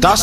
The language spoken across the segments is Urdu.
10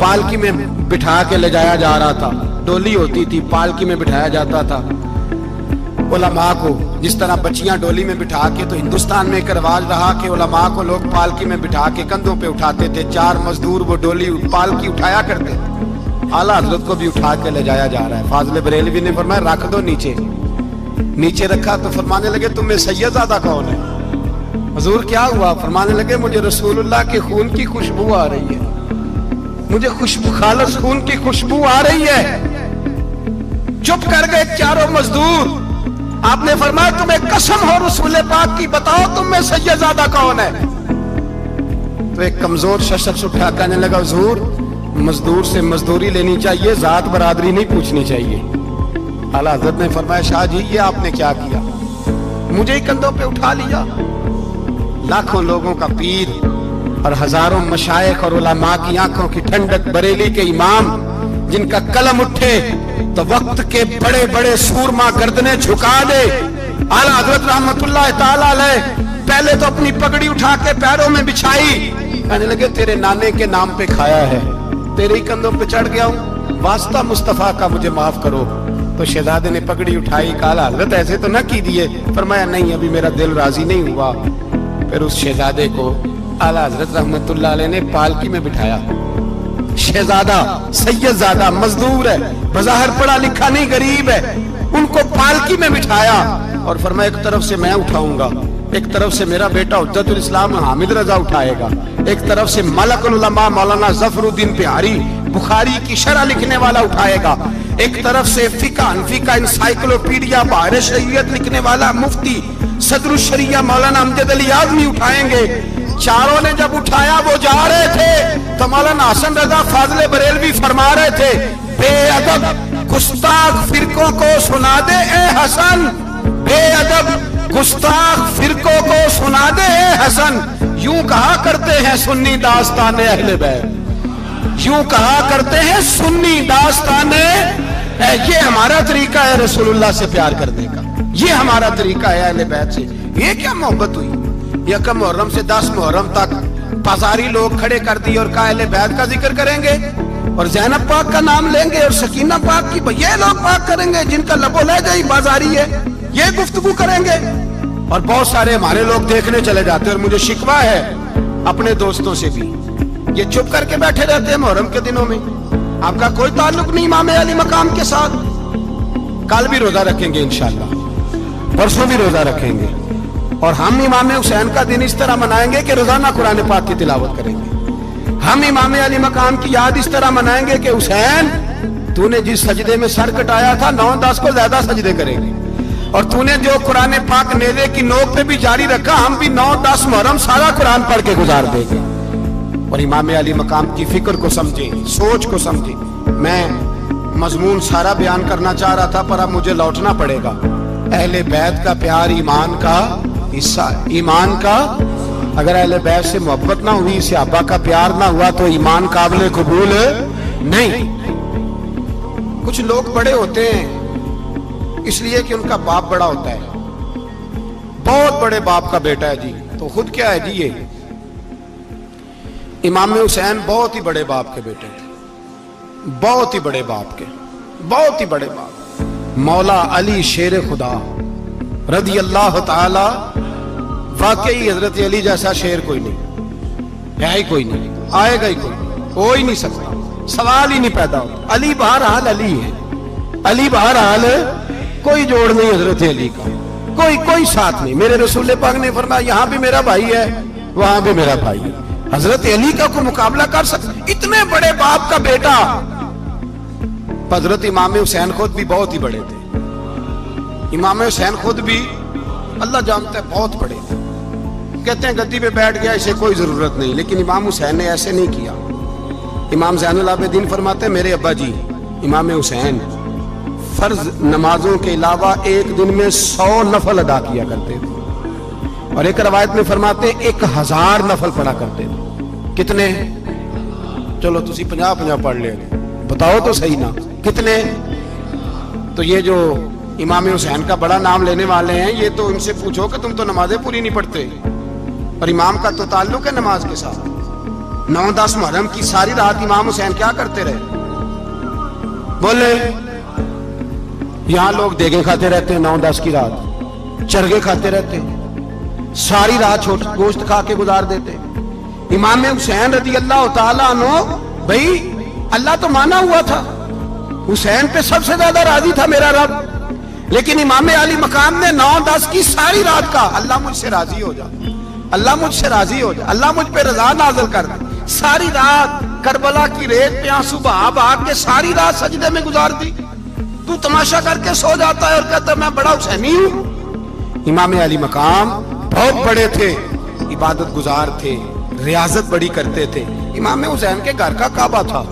پالکی میں بٹھا کے لے جایا جا رہا تھا, ڈولی ہوتی تھی, پالکی میں بٹھایا جاتا تھا علماء کو. جس طرح بچیاں ڈولی میں بٹھا کے, تو ہندوستان میں ایک رواج رہا کہ علماء کو لوگ پالکی میں بٹھا کے کندھوں پہ اٹھاتے تھے. 4 مزدور وہ ڈولی پالکی اٹھایا کرتے. اعلیٰ حضرت کو بھی اٹھا کے لے جایا جا رہا ہے. فاضل بریلوی نے فرمایا رکھ دو نیچے. نیچے رکھا تو فرمانے لگے تمہیں سید زادہ کون ہے؟ حضور کیا ہوا؟ فرمانے لگے مجھے رسول اللہ کے خون کی خوشبو آ رہی ہے, مجھے خوشبو, خالص خون کی خوشبو آ رہی ہے. چپ کر گئے چاروں مزدور. آپ نے فرمایا تمہیں قسم ہو رسول پاک کی, بتاؤ تم میں سید زادہ کون ہے؟ تو ایک کمزور شخص اٹھا کہنے لگا حضور مزدور سے مزدوری لینی چاہیے, ذات برادری نہیں پوچھنی چاہیے. اعلیٰ حضرت نے فرمایا شاہ جی یہ آپ نے کیا کیا, مجھے ہی کندھوں پہ اٹھا لیا. لاکھوں لوگوں کا پیر اور ہزاروں مشائخ اور علماء کی آنکھوں کی ٹھنڈک, بریلی کے امام جن کا قلم اٹھے تو وقت کے بڑے بڑے سورما گردنیں جھکا دے. اعلیٰ حضرت رحمت اللہ تعالی علیہ پہلے تو اپنی پگڑی اٹھا کے پیروں میں بچھائی, کہنے لگے تیرے نانے کے نام پہ کھایا ہے, تیرے ہی کندھوں پہ چڑھ گیا ہوں, واسطہ مصطفیٰ کا مجھے معاف کرو. تو شہزادے نے پگڑی اٹھائی, کہا حضرت ایسے تو نہ کیجیے. فرمایا نہیں ابھی میرا دل راضی نہیں ہوا. پھر اس شہزادے کو اعلیٰ حضرت رحمت اللہ علیہ نے پالکی میں بٹھایا. شہزادہ سید زادہ مزدور ہے, بظاہر پڑھا لکھا نہیں, غریب ہے, ان کو پالکی میں بٹھایا اور فرمایا ایک طرف سے میں اٹھاؤں گا, ایک طرف سے میرا بیٹا حجت الاسلام حامد رضا اٹھائے گا, ایک طرف سے ملک العلماء مولانا ظفر الدین بہاری بخاری کی شرح لکھنے والا اٹھائے گا, ایک طرف سے فقہ حنفی کا انسائکلوپیڈیا بحر شریعت لکھنے والا مفتی صدر الشریعہ مولانا امجد علی اعظمی اٹھائیں گے. چاروں نے جب اٹھایا وہ جا رہے تھے تو مولانا حسن رضا فاضل بریلوی فرما رہے تھے بے ادب گستاخ فرقوں کو سنا دے اے حسن, بے ادب گستاخ فرقوں کو سنا دے اے حسن. یوں کہا کرتے ہیں سنی داستان اہل بیت, یوں کہا کرتے ہیں سنی داستان. یہ ہمارا طریقہ ہے رسول اللہ سے پیار کرنے کا, یہ ہمارا طریقہ ہے اہل بیت سے. یہ کیا محبت ہوئی؟ یکم محرم سے 10 محرم تک بازاری لوگ کھڑے کر دی اور کہا اہل بیت کا ذکر کریں گے اور زینب پاک کا نام لیں گے اور سکینہ پاک کی, یہ لوگ پاک کریں گے جن کا لب و لہجہ ہی بازاری ہے, یہ گفتگو کریں گے. اور بہت سارے ہمارے لوگ دیکھنے چلے جاتے ہیں, اور مجھے شکوہ ہے اپنے دوستوں سے بھی, یہ چپ کر کے بیٹھے رہتے ہیں محرم کے دنوں میں. آپ کا کوئی تعلق نہیں امام علی مقام کے ساتھ. کل بھی روزہ رکھیں گے انشاءاللہ, پرسوں بھی روزہ رکھیں گے, اور ہم امام حسین کا دن اس طرح منائیں گے کہ روزانہ قرآن پاک کی تلاوت کریں گے. ہم امام علی مقام کی یاد اس طرح منائیں گے کہ حسین تو نے جس سجدے میں سر کٹایا تھا 9-10 کو زیادہ سجدے کریں گے, اور تو نے جو قرآن پاک نیزے کی نوک پہ بھی جاری رکھا, ہم بھی 9-10 محرم سارا قرآن پڑھ کے گزار دیں گے. اور امام علی مقام کی فکر کو سمجھیں, سوچ کو سمجھیں. میں مضمون سارا بیان کرنا چاہ رہا تھا پر اب مجھے لوٹنا پڑے گا. اہل بیت کا پیار ایمان کا حصہ ہے, ایمان کا. اگر اہل بیت سے محبت نہ ہوئی, صحابہ کا پیار نہ ہوا تو ایمان قابل قبول نہیں. کچھ لوگ بڑے ہوتے ہیں اس لیے کہ ان کا باپ بڑا ہوتا ہے, بہت بڑے باپ کا بیٹا ہے جی, تو خود کیا ہے جی, یہ امام حسین بہت ہی بڑے باپ کے بیٹے تھے, بہت ہی بڑے باپ کے, بہت ہی بڑے باپ. مولا علی شیر خدا رضی اللہ تعالی, واقعی حضرت علی جیسا شیر کوئی نہیں ہے, ہی کوئی نہیں, آئے گا ہی کوئی نہیں, ہو ہی نہیں سکتا, سوال ہی نہیں پیدا ہوتا. علی بہرحال علی ہے, علی بہرحال کوئی جوڑ نہیں حضرت علی کا, کوئی ساتھ نہیں. میرے رسول پاک نے فرمایا یہاں بھی میرا بھائی ہے وہاں بھی میرا بھائی ہے, حضرت علی کا کوئی مقابلہ کر سکتا؟ اتنے بڑے باپ کا بیٹا. حضرت امام حسین خود بھی بہت ہی بڑے تھے, امام حسین خود بھی اللہ جانتا ہے بہت بڑے تھے. کہتے ہیں گدی پہ بیٹھ گیا اسے کوئی ضرورت نہیں, لیکن امام حسین نے ایسے نہیں کیا. امام زین العابدین فرماتے ہیں میرے ابا جی امام حسین فرض نمازوں کے علاوہ ایک دن میں 100 نفل ادا کیا کرتے تھے, اور ایک روایت میں فرماتے ہیں 1000 نفل پڑھا کرتے تھے. کتنے؟ چلو تسی 50 پڑھ لے, بتاؤ تو صحیح نا کتنے؟ تو یہ جو امام حسین کا بڑا نام لینے والے ہیں, یہ تو ان سے پوچھو کہ تم تو نمازیں پوری نہیں پڑھتے, اور امام کا تو تعلق ہے نماز کے ساتھ. 9-10 محرم کی ساری رات امام حسین کیا کرتے رہے؟ بولے. یہاں لوگ دیگیں کھاتے رہتے ہیں 9-10 کی رات, چرگے کھاتے رہتے ہیں, ساری رات گوشت کھا کے گزار دیتے. امام حسین رضی اللہ تعالیٰ عنہ, بھائی اللہ تو مانا ہوا تھا, حسین پہ سب سے زیادہ راضی تھا میرا رب, لیکن امام علی مقام نے 9-10 کی ساری رات کا اللہ مجھ سے راضی ہو جا, اللہ مجھ سے راضی ہو جا, اللہ مجھ پہ رضا نازل کر دے. ساری رات کربلا کی ریت پہ آنسو بہا بہا کے ساری رات سجدے میں گزار دی. تو تماشا کر کے سو جاتا ہے اور کہتا ہے میں بڑا حسینی ہوں. امام علی مقام بہت بڑے تھے, عبادت گزار تھے, ریاضت بڑی کرتے تھے. امام حسین کے گھر کا کعبہ تھا,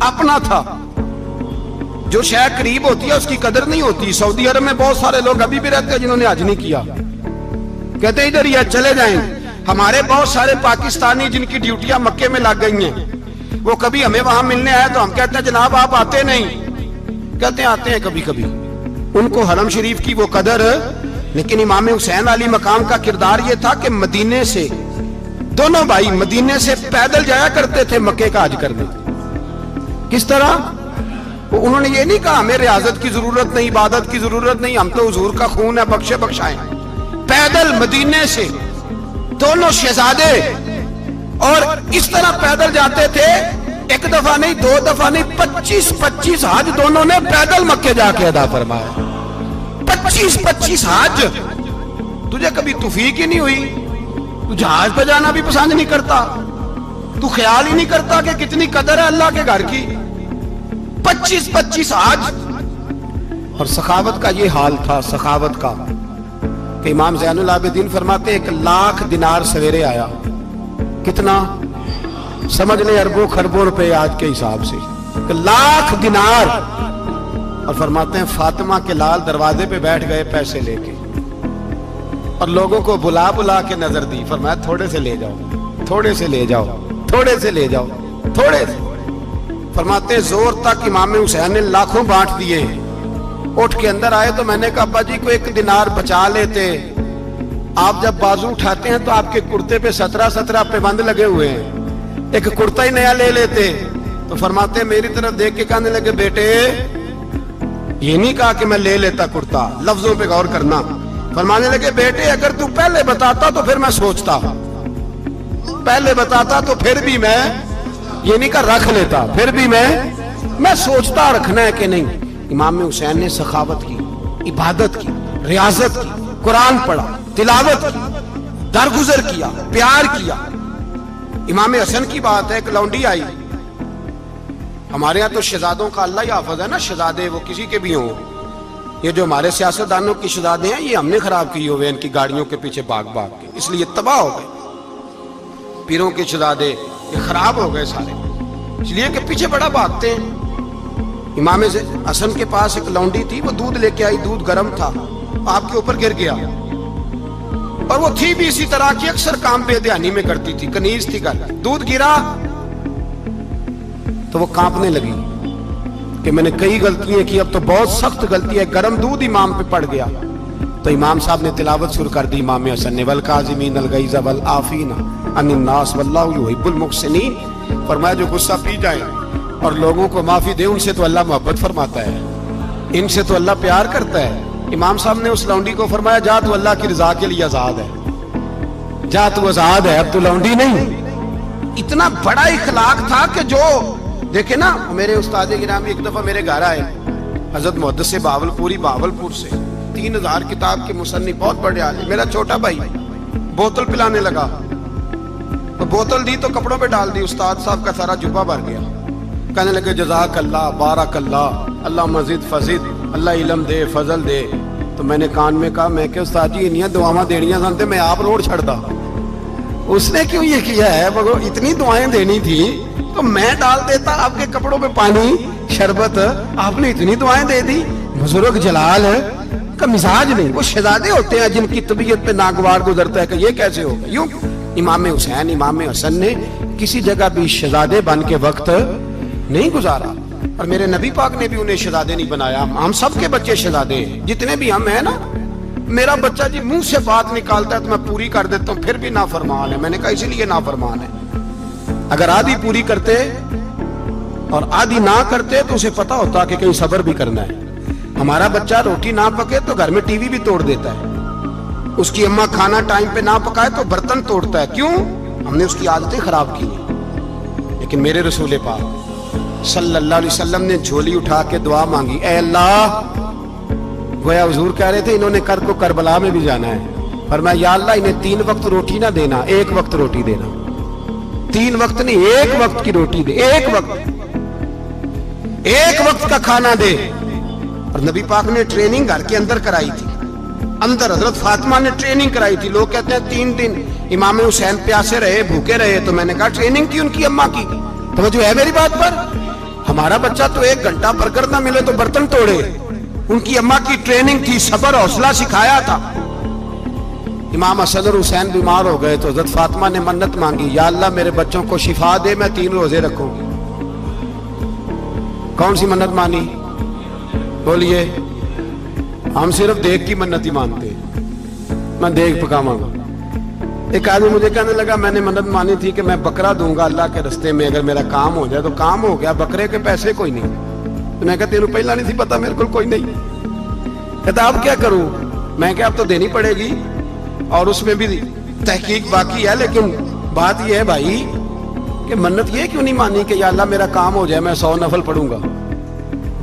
اپنا تھا. جو شے قریب ہوتی ہے اس کی قدر نہیں ہوتی. سعودی عرب میں بہت سارے لوگ ابھی بھی رہتے ہیں جنہوں نے حج نہیں کیا, کہتے ہیں ادھر ہی چلے جائیں. ہمارے بہت سارے پاکستانی جن کی ڈیوٹیاں مکے میں لگ گئی ہیں, وہ کبھی ہمیں وہاں ملنے آئے تو ہم کہتے ہیں جناب آپ آتے نہیں, کہتے ہیں آتے ہیں کبھی کبھی. ان کو حرم شریف کی وہ قدر. لیکن امام حسین علی مقام کا کردار یہ تھا کہ مدینے سے, دونوں بھائی مدینے سے پیدل جایا کرتے تھے مکے کا حج کرنے. کس طرح؟ انہوں نے یہ نہیں کہا ہمیں ریاضت کی ضرورت نہیں, عبادت کی ضرورت نہیں, ہم تو حضور کا خون ہے, بخشے بخشائیں. پیدل مدینے سے دونوں شہزادے, اور اس طرح پیدل جاتے تھے. ایک دفعہ نہیں, 2 دفعہ نہیں, 25 حج دونوں نے پیدل مکے جا کے ادا فرمایا. 25 حج. تجھے کبھی توفیق ہی نہیں ہوئی؟ تو جہاز پہ جانا بھی پسند نہیں کرتا, تو خیال ہی نہیں کرتا کہ کتنی قدر ہے اللہ کے گھر کی. 25 حج. اور سخاوت کا یہ حال تھا, سخاوت کا, کہ امام زین العابدین فرماتے 1,00,000 دینار سویرے آیا. کتنا؟ سمجھ لیں اربوں خربوں روپے آج کے حساب سے. 1,00,000 دینار. اور فرماتے ہیں فاطمہ کے لال دروازے پہ بیٹھ گئے پیسے لے کے, اور لوگوں کو بلا بلا کے نظر دی. فرمایا تھوڑے سے لے جاؤ, تھوڑے سے لے جاؤ, تھوڑے سے لے جاؤ, تھوڑے سے. فرماتے ہیں زور تک امام حسین نے لاکھوں بانٹ دیے. اٹھ کے اندر آئے تو میں نے کہا ابا جی کو 1 دینار بچا لیتے. آپ جب بازو اٹھاتے ہیں تو آپ کے کرتے پہ 17 پابند لگے ہوئے ہیں, ایک کرتا ہی نیا لے لیتے. تو فرماتے ہیں میری طرف دیکھ کے کہنے لگے بیٹے یہ نہیں کہا کہ میں لے لیتا کرتا, لفظوں پہ غور کرنا. فرمانے لگے بیٹے اگر تو پہلے بتاتا تو پھر میں سوچتا, پہلے بتاتا تو پھر بھی میں یہ نہیں کہا رکھ لیتا, پھر بھی میں سوچتا رکھنا ہے کہ نہیں. امام حسین نے سخاوت کی, عبادت کی, ریاضت کی, قرآن پڑھا, تلاوت کی, درگزر کیا, پیار کیا. امام حسن کی بات ہے, ایک لونڈی آئی. ہمارے ہاں تو شہزادوں کا اللہ ہی حافظ ہے نا, شہزادے وہ کسی کے بھی ہوں. یہ جو ہمارے سیاستدانوں کی شہزادے ہیں یہ ہم نے خراب کیے ہوئے ان کی گاڑیوں کے پیچھے بھاگ بھاگ کے, اس لیے تباہ ہو گئے. پیروں کے شہزادے یہ خراب ہو گئے سارے, اس لیے کہ پیچھے بڑا بھاگتے ہیں. امام حسن کے پاس ایک لونڈی تھی, وہ دودھ لے کے آئی, دودھ گرم تھا, آپ کے اوپر گر گیا. اور وہ تھی بھی اسی طرح کی, اکثر کام بے دھیانی میں کرتی تھی, کنیز تھی گھر. دودھ گرا تو وہ کانپنے لگی کہ میں نے کئی غلطیاں کی, اب تو بہت سخت غلطی ہے. گرم دودھ امام پہ پڑ گیا تو امام صاحب نے تلاوت شروع کر دی امام حسن نے, والکاظمین الغیظ والعافین عن الناس واللہ یحب المحسنین. فرمایا جو غصہ پی جائیں اور لوگوں کو معافی دے, ان سے تو اللہ محبت فرماتا ہے, ان سے تو اللہ پیار کرتا ہے. امام صاحب نے اس لونڈی کو فرمایا جا تو اللہ کی رضا کے لیے آزاد ہے, جا تو آزاد ہے, اب تو لونڈی نہیں. اتنا بڑا اخلاق تھا کہ جو دیکھیں نا, میرے استاد گرامی ایک دفعہ میرے گھر آئے, حضرت محدث بہاولپور سے 3000 کتاب کے مصنف, بہت بڑے عالم. میرا چھوٹا بھائی بوتل پلانے لگا, تو بوتل دی تو کپڑوں پہ ڈال دی, استاد صاحب کا سارا جبہ بھر گیا. کہنے لگے جزاک اللہ, بارک اللہ, اللہ مزید فزید, اللہ علم دے, فضل دے. تو میں نے کان میں کہا, میں کہ استاد جی انیاں دعاواں دینیاں سنتے میں آپ روڑ چھڑتا. اس نے کیوں یہ کیا ہے, اتنی دعائیں دینی تھی تو میں ڈال دیتا آپ کے کپڑوں پہ پانی شربت, آپ نے اتنی دعائیں دے دی. بزرگ جلال کا مزاج نہیں, وہ شہزادے ہوتے ہیں جن کی طبیعت پہ ناگوار گزرتا ہے کہ یہ کیسے ہوگا. یوں امام حسین امام حسن نے کسی جگہ بھی شہزادے بن کے وقت نہیں گزارا, اور میرے نبی پاک نے بھی انہیں شہزادے نہیں بنایا. ہم سب کے بچے شہزادے ہیں, جتنے بھی ہم ہیں نا, میرا بچہ جی منہ سے بات نکالتا ہے تو میں پوری کر دیتا ہوں، پھر بھی نافرمان ہے۔ میں نے کہا اسی لیے نافرمان ہے، اگر آدھی پوری کرتے اور آدھی نہ کرتے تو اسے پتا ہوتا کہ کہیں صبر بھی کرنا ہے۔ ہمارا بچہ روٹی نہ پکے تو گھر میں ٹی وی بھی توڑ دیتا ہے، اس کی اماں کھانا ٹائم پہ نہ پکائے تو برتن توڑتا ہے۔ کیوں؟ ہم نے اس کی عادتیں خراب کی ہیں۔ لیکن میرے رسول پاک صلی اللہ علیہ وسلم نے جھولی اٹھا کے دعا مانگی، اے اللہ، گویا حضور کہہ رہے تھے انہوں نے کو کربلا میں بھی جانا ہے، فرمایا یا اللہ انہیں 3 وقت روٹی نہ دینا، 1 وقت روٹی دینا، 3 وقت نہیں، 1 وقت کی روٹی دے، 1 وقت کا کھانا دے۔ اور نبی پاک نے ٹریننگ گھر کے اندر کرائی تھی، اندر حضرت فاطمہ نے ٹریننگ کرائی تھی۔ لوگ کہتے ہیں 3 دن امام حسین پیاسے رہے، بھوکے رہے، تو میں نے کہا ٹریننگ کی ان کی اماں کی، توجہ ہے میری بات پر؟ ہمارا بچہ تو 1 گھنٹہ برگر نہ ملے تو برتن توڑے، ان کی اماں کی ٹریننگ تھی، صبر حوصلہ سکھایا تھا۔ امام حسن اور حسین بیمار ہو گئے تو حضرت فاطمہ نے منت مانگی، یا اللہ میرے بچوں کو شفا دے، میں 3 روزے رکھوں۔ کون سی منت مانی؟ بولیے۔ ہم صرف دیکھ کی منت ہی مانتے ہیں، میں دیکھ پکاواں گا۔ ایک آدمی مجھے کہنے لگا میں نے منت مانی تھی کہ میں بکرا دوں گا اللہ کے رستے میں، اگر میرا کام ہو جائے، تو کام ہو گیا، بکرے کے پیسے کوئی نہیں۔ تو میں کہا تینوں پہلا نہیں تھی پتا میرے کو کوئی نہیں؟ کہتا اب کیا کروں؟ میں کہا اب تو دینی پڑے گی، اور اس میں بھی تحقیق باقی ہے، لیکن بات یہ ہے بھائی کہ منت یہ کیوں نہیں مانی کہ یا اللہ میرا کام ہو جائے میں 100 نفل پڑھوں گا؟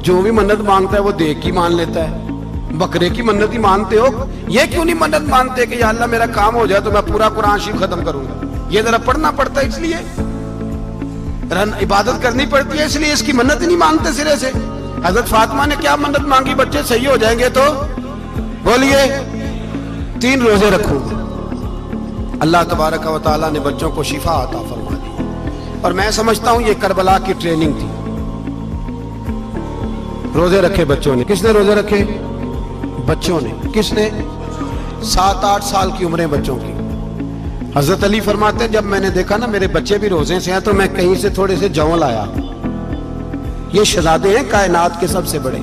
جو بھی منت مانگتا ہے وہ دیکھ کی مان لیتا ہے، بکرے کی منت ہی مانتے ہو، یہ کیوں نہیں منت مانتے کہ یا اللہ میرا کام ہو جائے تو میں پورا قرآن شریف ختم کروں گا؟ یہ ذرا پڑھنا پڑتا ہے، اس لیے عبادت کرنی پڑتی ہے، اس لیے اس کی منت ہی نہیں مانتے سرے سے۔ حضرت فاطمہ نے کیا منت مانگی؟ بچے صحیح ہو جائیں گے تو بولیے 3 روزے رکھوں۔ اللہ تبارک و تعالیٰ نے بچوں کو شفا عطا فرما دی، اور میں سمجھتا ہوں یہ کربلا کی ٹریننگ تھی۔ روزے رکھے بچوں نے، کس نے روزے رکھے؟ بچوں نے۔ کس نے؟ 7-8 سال کی عمریں بچوں کی۔ حضرت علی فرماتے ہیں جب میں نے دیکھا نا میرے بچے بھی روزے سے ہیں تو میں کہیں سے تھوڑے سے جوں لایا، یہ شہزادے ہیں کائنات کے سب سے بڑے۔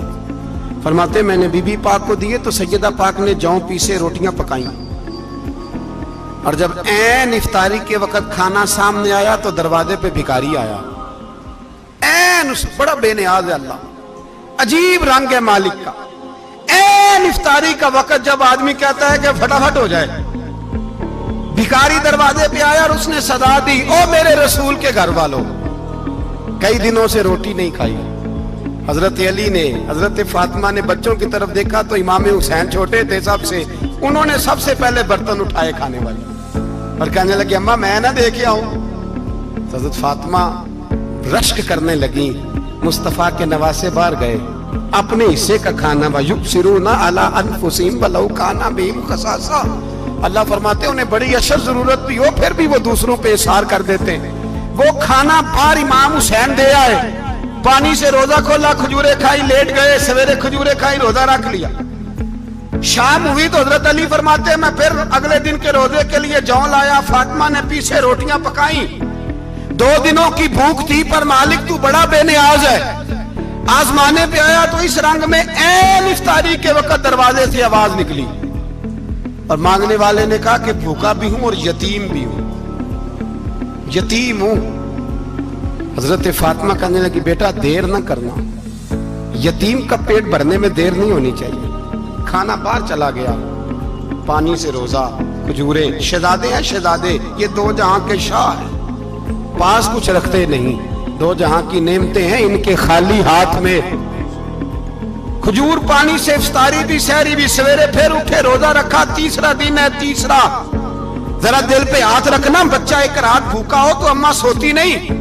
فرماتے ہیں میں نے بی بی پاک کو دیے تو سیدہ پاک نے جوں پیسے روٹیاں پکائیں، اور جب عین افطاری کے وقت کھانا سامنے آیا تو دروازے پہ بھکاری آیا، عین بڑا بے نیاز ہے اللہ، عجیب رنگ ہے مالک کا۔ عین افطاری کا وقت جب آدمی کہتا ہے کہ فٹافٹ ہو جائے، بھکاری دروازے پہ آیا اور اس نے صدا دی، او میرے رسول کے گھر والوں، کئی دنوں سے روٹی نہیں کھائی۔ حضرت علی نے، حضرت فاطمہ نے بچوں کی طرف دیکھا تو امام حسین چھوٹے تھے سب سے، انہوں نے سب سے پہلے برتن اٹھائے کھانے والے، اور کہنے لگے اماں میں نہ دیکھے آؤں۔ حضرت فاطمہ رشک کرنے لگی، مصطفیٰ کے نواسے باہر گئے، اپنے حصے کا کھانا وَيُبْصِرُونَ عَلَىٰ أَنفُسِهِمْ وَلَوْ كَانَ بِهِمْ خَصَاصَةٌ، اللہ فرماتے ہیں انہیں بڑی اشد ضرورت بھی ہو پھر بھی وہ دوسروں پہ اثار کر دیتے ہیں۔ وہ کھانا باہر امام حسین دے آئے، پانی سے روزہ کھولا، کھجورے کھائی، لیٹ گئے، سویرے کھجورے کھائی، روزہ رکھ لیا۔ شام ہوئی تو حضرت علی فرماتے ہیں میں پھر اگلے دن کے روزے کے لیے جوں لایا، فاطمہ نے پیچھے روٹیاں پکائیں، 2 دنوں کی بھوک تھی پر مالک تو بڑا بے نیاز ہے۔ آزمانے پہ آیا تو اس رنگ میں عین افطاری کے وقت دروازے سے آواز نکلی، اور مانگنے والے نے کہا کہ بھوکا بھی ہوں اور یتیم بھی ہوں، یتیم ہوں۔ حضرت فاطمہ کہنے لگی بیٹا دیر نہ کرنا، یتیم کا پیٹ بھرنے میں دیر نہیں ہونی چاہیے۔ کھانا باہر چلا گیا، پانی سے روزہ، کھجورے، شہزادے ہیں شہزادے، یہ 2 جہاں کے شاہ ہیں، پاس کچھ رکھتے نہیں، 2 جہاں کی نعمتیں ہیں ان کے خالی ہاتھ میں۔ کھجور پانی سے افطاری بھی، سحری بھی، سویرے پھر اٹھے، روزہ رکھا، تیسرا دن ہے، تیسرا۔ ذرا دل پہ ہاتھ رکھنا، بچہ ایک رات بھوکا ہو تو اماں سوتی نہیں،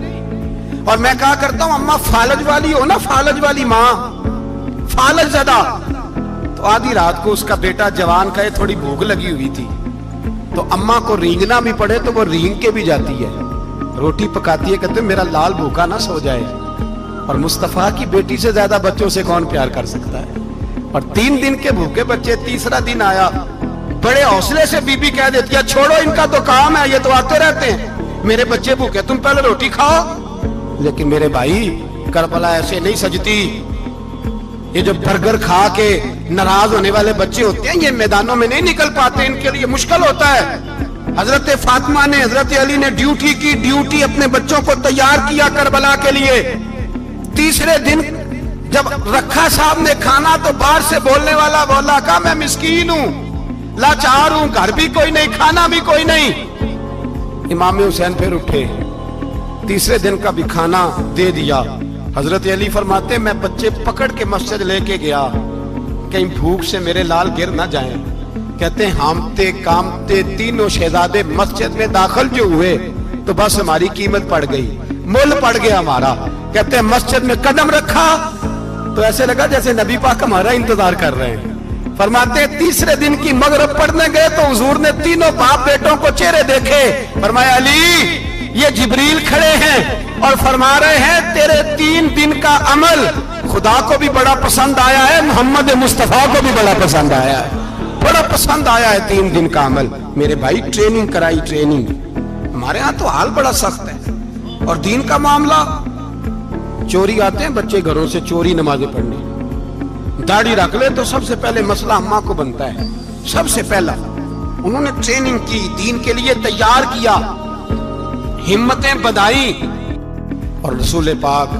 اور میں کہا کرتا ہوں اماں فالج والی ہو نا، فالج والی ماں، فالج زدہ، تو آدھی رات کو اس کا بیٹا جوان کا تھوڑی بھوک لگی ہوئی تھی تو اماں کو رینگنا بھی پڑے تو وہ رینگ کے بھی جاتی ہے، روٹی پکاتی ہے، کہتے ہیں میرا لال بھوکا نہ سو جائے۔ اور مصطفیٰ کی بیٹی سے زیادہ بچوں سے کون پیار کر سکتا ہے؟ اور 3 دن کے بھوکے بچے، تیسرا دن آیا، بڑے حوصلے سے بی بی کہہ دیتی ہے چھوڑو ان کا تو کام ہے، یہ تو آتے رہتے ہیں، میرے بچے بھوکے تم پہلے روٹی کھاؤ۔ لیکن میرے بھائی کربلا ایسے نہیں سجتی، یہ جو برگر کھا کے ناراض ہونے والے بچے ہوتے ہیں یہ میدانوں میں نہیں نکل پاتے, ان کے لیے مشکل ہوتا ہے. حضرت فاطمہ نے, حضرت علی نے ڈیوٹی کی, ڈیوٹی اپنے بچوں کو تیار کیا کربلا کے لیے. تیسرے دن جب رکھا صاحب نے کھانا تو باہر سے بولنے والا بولا کہا میں مسکین ہوں, لاچار ہوں, گھر بھی کوئی نہیں, کھانا بھی کوئی نہیں. امام حسین پھر اٹھے, تیسرے دن کا بھی کھانا دے دیا. حضرت علی فرماتے میں بچے پکڑ کے مسجد لے کے گیا, کہیں بھوک سے میرے لال گر نہ جائیں. کہتے ہیں ہامتے کامتے تینوں شہزادے مسجد میں داخل جو ہوئے تو بس ہماری قیمت پڑ گئی, مول پڑ گیا ہمارا. کہتے ہیں مسجد میں قدم رکھا تو ایسے لگا جیسے نبی پاک ہمارا انتظار کر رہے ہیں. فرماتے ہیں تیسرے دن کی مغرب پڑھنے گئے تو حضور نے تینوں باپ بیٹوں کو چہرے دیکھے. فرمایا علی یہ جبریل کھڑے ہیں اور فرما رہے ہیں تیرے 3 دن کا عمل خدا کو بھی بڑا پسند آیا ہے, محمد مصطفیٰ کو بھی بڑا پسند آیا ہے, بڑا پسند آیا ہے 3 دن کا عمل. میرے بھائی ٹریننگ کرائی, ٹریننگ. ہمارے ہاں تو حال بڑا سخت ہے. اور دین کا معاملہ, چوری آتے ہیں بچے گھروں سے چوری نمازیں پڑھنے, داڑھی رکھ لے تو سب سے پہلے مسئلہ اماں کو بنتا ہے. سب سے پہلا انہوں نے ٹریننگ کی, دین کے لیے تیار کیا, ہمتیں بدائی. اور رسول پاک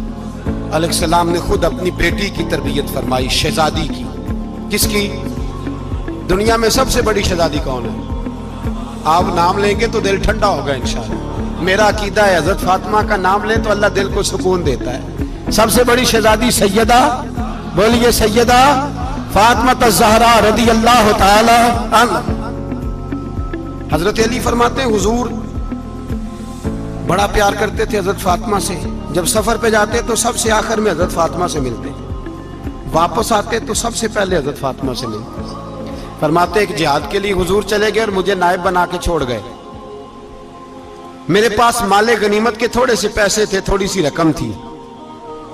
علیہ السلام نے خود اپنی بیٹی کی تربیت فرمائی, شہزادی کی. کس کی؟ دنیا میں سب سے بڑی شہزادی کون ہے؟ آپ نام لیں گے تو دل ٹھنڈا ہوگا انشاءاللہ. میرا عقیدہ ہے حضرت فاطمہ کا نام لیں تو اللہ دل کو سکون دیتا ہے. سب سے بڑی شہزادی سیدہ, بولیے سیدہ فاطمہ الزہرا رضی اللہ تعالی عنہ. حضرت علی فرماتے ہیں حضور بڑا پیار کرتے تھے حضرت فاطمہ سے. جب سفر پہ جاتے تو سب سے آخر میں حضرت فاطمہ سے ملتے, واپس آتے تو سب سے پہلے حضرت فاطمہ سے ملتے. فرماتے ایک جہاد کے لیے حضور چلے گئے اور مجھے نائب بنا کے چھوڑ گئے. میرے پاس مال غنیمت کے تھوڑے سے پیسے تھے, تھوڑی سی رقم تھی,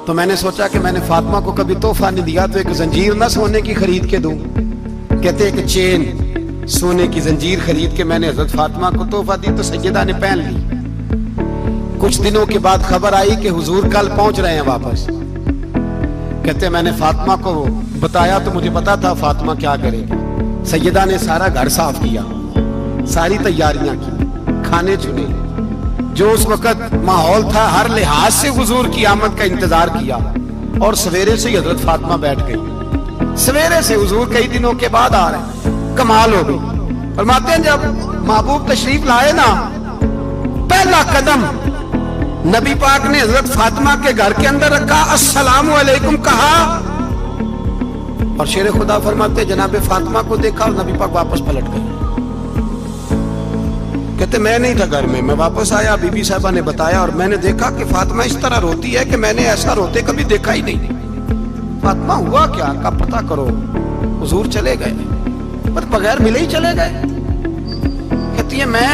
تو میں نے سوچا کہ میں نے فاطمہ کو کبھی تحفہ نہیں دیا تو ایک زنجیر نہ سونے کی خرید کے دوں. کہتے ایک چین سونے کی زنجیر خرید کے میں نے حضرت فاطمہ کو تحفہ دی تو سیدہ نے پہن لی. کچھ دنوں کے بعد خبر آئی کہ حضور کل پہنچ رہے ہیں واپس. کہتے میں نے فاطمہ کو بتایا تو مجھے پتا تھا فاطمہ کیا کرے گی. سیدہ نے سارا گھر صاف کیا, ساری تیاریاں کی, کھانے چنے, جو اس وقت ماحول تھا ہر لحاظ سے حضور کی آمد کا انتظار کیا. اور سویرے سے ہی حضرت فاطمہ بیٹھ گئی. سویرے سے حضور کئی دنوں کے بعد آ رہے ہیں, کمال ہو گئی. فرماتے ہیں جب محبوب تشریف لائے نا, پہلا قدم نبی پاک نے حضرت فاطمہ کے گھر کے اندر رکھا, السلام علیکم کہا, اور شیر خدا فرماتے جناب فاطمہ کو دیکھا اور نبی پاک واپس پلٹ گئے. کہتے میں نہیں تھا گھر میں واپس آیا, بی بی صاحبہ نے بتایا اور میں نے دیکھا کہ فاطمہ اس طرح روتی ہے کہ میں نے ایسا روتے کبھی دیکھا ہی نہیں. فاطمہ ہوا کیا؟ کا پتہ کرو. حضور چلے گئے پر بغیر ملے ہی چلے گئے. کہتی ہے میں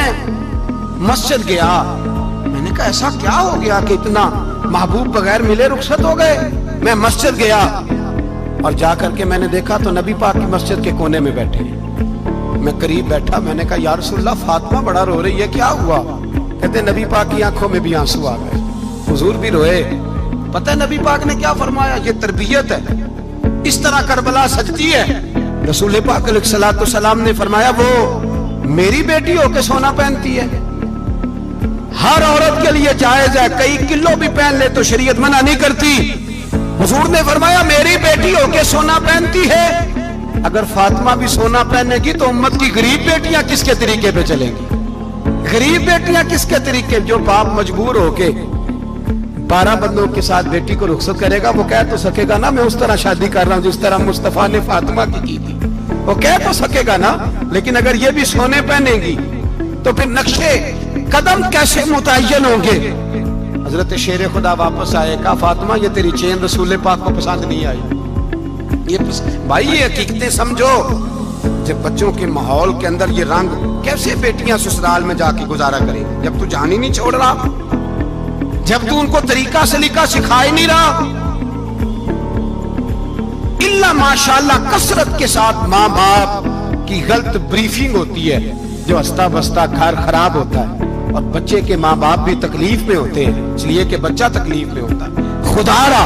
مسجد گیا, میں نے کہا ایسا کیا ہو گیا کہ اتنا محبوب بغیر ملے رخصت ہو گئے. میں مسجد گیا اور جا کر کے میں نے دیکھا تو نبی پاک کی مسجد کے کونے میں بیٹھے. میں قریب بیٹھا, میں نے کہا یا رسول اللہ فاطمہ بڑا رو رہی ہے, کیا ہوا؟ کہتے نبی پاک کی آنکھوں میں بھی آنسو آ گئے, حضور بھی روئے. پتہ ہے نبی پاک نے کیا فرمایا؟ یہ تربیت ہے, اس طرح کربلا سجتی ہے. رسول پاک علیہ الصلوۃ والسلام نے فرمایا وہ میری بیٹی ہو کے سونا پہنتی ہے, ہر عورت کے لیے جائز ہے, کئی کلو بھی پہن لے تو شریعت منع نہیں کرتی. حضور نے فرمایا میری بیٹی ہو کے سونا پہنتی ہے, اگر فاطمہ بھی سونا پہنے گی تو امت کی غریب بیٹیاں کس کے طریقے پہ چلیں گی؟ غریب بیٹیاں کس کے طریقے؟ جو باپ مجبور ہو کے 12 بندوں کے ساتھ بیٹی کو رخصت کرے گا وہ کہہ تو سکے گا نا میں اس طرح شادی کر رہا ہوں جس طرح مصطفیٰ نے فاطمہ کی تھی, وہ کہہ تو سکے گا نا. لیکن اگر یہ بھی سونے پہنے گی تو پھر نقشے قدم کیسے متعین ہوں گے؟ حضرت شیر خدا واپس آئے, کہا فاطمہ یہ تیری چین رسول پاک کو پسند نہیں آئی. بھائی یہ حقیقتیں سمجھو. جب بچوں کے ماحول کے اندر یہ رنگ, کیسے بیٹیاں سسرال میں جا کے گزارا کریں جب تو جان ہی نہیں چھوڑ رہا, جب تو ان کو طریقہ سلیقہ سکھا ہی نہیں رہا. الا ماشاءاللہ کثرت کے ساتھ ماں باپ کی غلط بریفنگ ہوتی ہے جو ہستا بستا گھر خراب ہوتا ہے, اور بچے کے ماں باپ بھی تکلیف میں ہوتے ہیں اس لیے کہ بچہ تکلیف میں ہوتا ہے. خدا را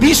20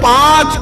5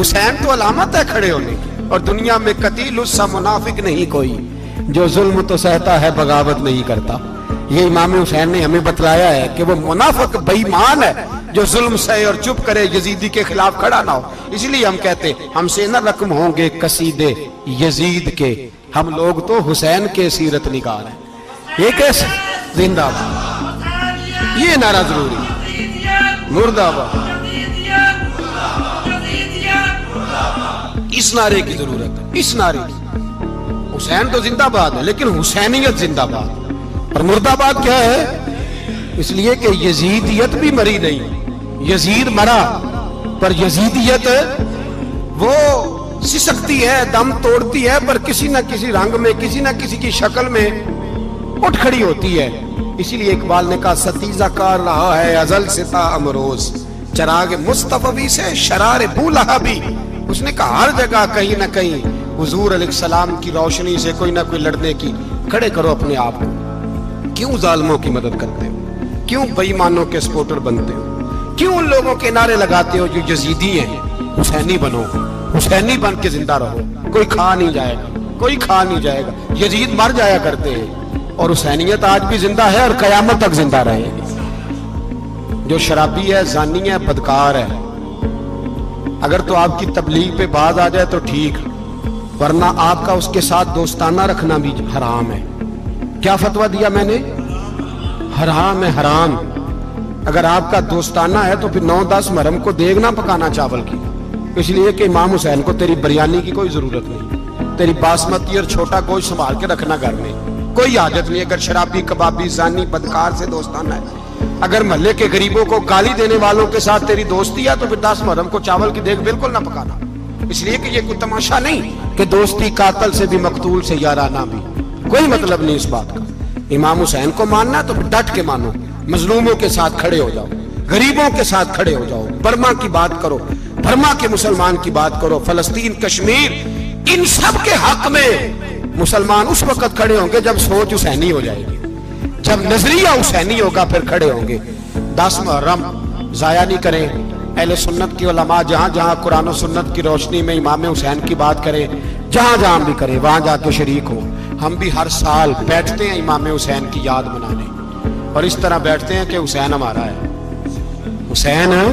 حسین تو علامت ہے کھڑے ہونے کی. اور دنیا میں قتیل اس سا منافق نہیں کوئی جو ظلم تو سہتا ہے بغاوت نہیں کرتا. یہ امام حسین نے ہمیں بتلایا ہے کہ وہ منافق بے ایمان ہے جو ظلم سہے اور چپ کرے، یزیدی کے خلاف کھڑا نہ ہو. اس لیے ہم کہتے ہم سے نہ رقم ہوں گے قصیدے یزید کے، ہم لوگ تو حسین کے سیرت نگار ہیں. یہ کیسے زندہ باد، یہ نعرہ ضروری ہے. مردہ آباد، اس نعرے کی ضرورت ہے. اس نعرے کی حسین تو زندہ باد ہے لیکن حسینیت زندہ باد. اور مرد آباد کیا ہے؟ اس لیے کہ یزیدیت بھی مری نہیں. یزید مرا پر یزیدیت وہ سسکتی ہے، دم توڑتی ہے، پر کسی نہ کسی رنگ میں، کسی نہ کسی کی شکل میں اٹھ کھڑی ہوتی ہے. اسی لیے اقبال نے کہا ستیزہ کار رہا ہے ازل سے تا امروز، چراغ مصطفی سے شرار بولہا بھی. اس نے کہا ہر جگہ کہیں نہ کہیں حضور علیہ السلام کی روشنی سے کوئی نہ کوئی لڑنے کی. کھڑے کرو اپنے آپ کو. کیوں ظالموں کی مدد کرتے ہو؟ کیوں بے ایمانوں کے سپورٹر بنتے ہو؟ کیوں ان لوگوں کے نعرے لگاتے ہو جو یزیدی ہیں؟ حسینی بنو، حسینی بن کے زندہ رہو. کوئی کھا نہیں جائے گا، کوئی کھا نہیں جائے گا. یزید مر جایا کرتے ہیں اور حسینیت آج بھی زندہ ہے اور قیامت تک زندہ رہے گی. جو شرابی ہے، زانی ہے، بدکار ہے، اگر تو آپ کی تبلیغ پہ باز آ جائے تو ٹھیک، ورنہ آپ کا اس کے ساتھ دوستانہ رکھنا بھی حرام ہے. کیا فتویٰ دیا میں نے؟ حرام ہے، حرام. اگر آپ کا دوستانہ ہے تو پھر 9-10 محرم کو دیگ نہ پکانا چاول کی، اس لیے کہ امام حسین کو تیری بریانی کی کوئی ضرورت نہیں. تیری باسمتی اور چھوٹا گوشت سنبھال کے رکھنا گھر میں، کوئی حاجت نہیں. اگر شرابی، کبابی، زانی، بدکار سے دوستانہ ہے، اگر محلے کے غریبوں کو گالی دینے والوں کے ساتھ تیری دوستی ہے تو پھر 10 محرم کو چاول کی دیگ بالکل نہ پکانا. اس لیے کہ یہ کوئی تماشا نہیں کہ دوستی قاتل سے بھی مقتول سے یارانہ بھی. کوئی مطلب نہیں اس بات کا. امام حسین کو ماننا تو ڈٹ کے مانو. مظلوموں کے ساتھ کھڑے ہو جاؤ، غریبوں کے ساتھ کھڑے ہو جاؤ. برما کی بات کرو، برما کے مسلمان کی بات کرو، فلسطین، کشمیر، ان سب کے حق میں مسلمان اس وقت کھڑے ہوں گے جب سوچ حسینی ہو جائے گی، جب نظریہ حسینی ہوگا پھر کھڑے ہوں گے. 10 محرم ضائع نہیں کریں. اہل سنت کی علماء جہاں جہاں قرآن و سنت کی روشنی میں امام حسین کی بات کریں، جہاں جہاں بھی کریں، وہاں جا کے شریک ہوں. ہم بھی ہر سال بیٹھتے ہیں امام حسین کی یاد منانے، اور اس طرح بیٹھتے ہیں کہ حسین ہمارا ہے، حسین ہے.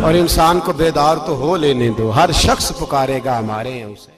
اور انسان کو بیدار تو ہو لینے دو، ہر شخص پکارے گا ہمارے ہیں حسین.